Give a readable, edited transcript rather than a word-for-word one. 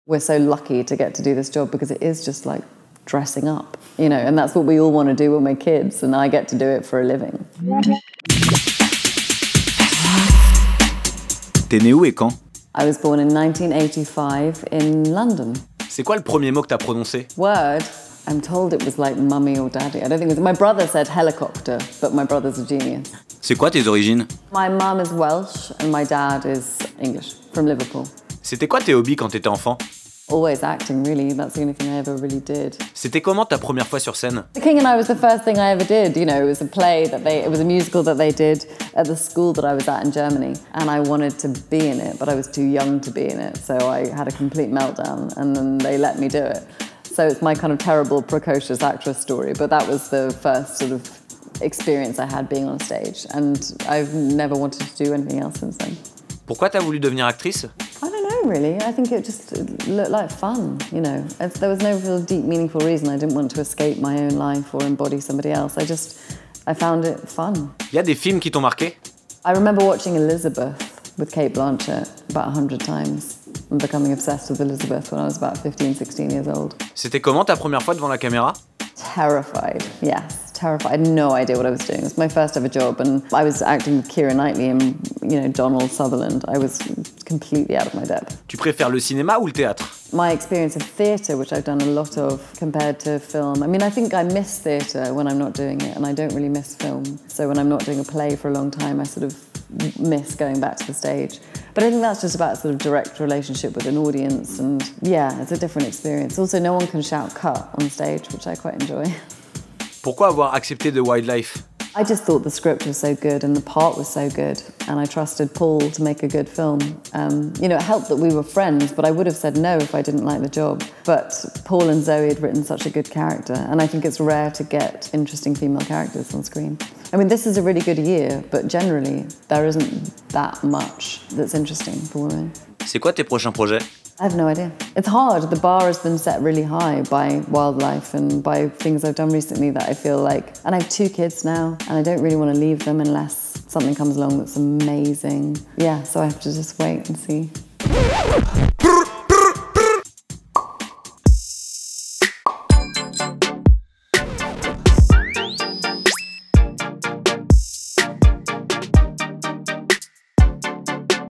We're so lucky to get to do this job because it is just like dressing up, you know, and that's what we all want to do when we're kids, and I get to do it for a living. T'es né où et quand? I was born in 1985 in London. C'est quoi le premier mot que t'as prononcé? Word. I'm told it was like mummy or daddy. I don't think it was. My brother said helicopter, but my brother's a genius. C'est quoi tes origines? My mum is Welsh and my dad is English, from Liverpool. C'était quoi tes hobbies quand t'étais enfant? Always acting, really. That's the only thing I ever really did. C'était comment ta première fois sur scène? The King and I was the first thing I ever did. You know, it was a play it was a musical that they did at the school that I was at in Germany. And I wanted to be in it, but I was too young to be in it. So I had a complete meltdown and then they let me do it. So it's my kind of terrible, precocious actress story. But that was the first sort of experience I had being on stage. And I've never wanted to do anything else since then. Pourquoi t'as voulu devenir actrice? I don't know, really. I think it just looked like fun, you know. There was no real deep, meaningful reason. I didn't want to escape my own life or embody somebody else. I found it fun. Y a des films qui t'ont marqué? I remember watching Elizabeth with Kate Blanchett about 100 times and becoming obsessed with Elizabeth when I was about 15, 16 years old. C'était comment ta première fois devant la caméra? Terrified, yes, terrified. I had no idea what I was doing. It was my first ever job, and I was acting with Keira Knightley and, you know, Donald Sutherland. I was completely out of my depth. Tu préfères le cinéma ou le théâtre? My experience of theatre, which I've done a lot of, compared to film. I mean, I think I miss theatre when I'm not doing it, and I don't really miss film. So when I'm not doing a play for a long time, I sort of miss going back to the stage. But I think that's just about sort of direct relationship with an audience, and yeah, it's a different experience. Also, no one can shout cut on stage, which I quite enjoy. Pourquoi avoir accepté WWII? I just thought the script was so good and the part was so good, and I trusted Paul to make a good film. You know, it helped that we were friends, but I would have said no if I didn't like the job. But Paul and Zoe had written such a good character, and I think it's rare to get interesting female characters on screen. I mean, this is a really good year, but generally there isn't that much that's interesting for women. C'est quoi tes prochains projets? I have no idea. It's hard. The bar has been set really high by wildlife and by things I've done recently that I feel like... And I have 2 kids now, and I don't really want to leave them unless something comes along that's amazing. Yeah, so I have to just wait and see.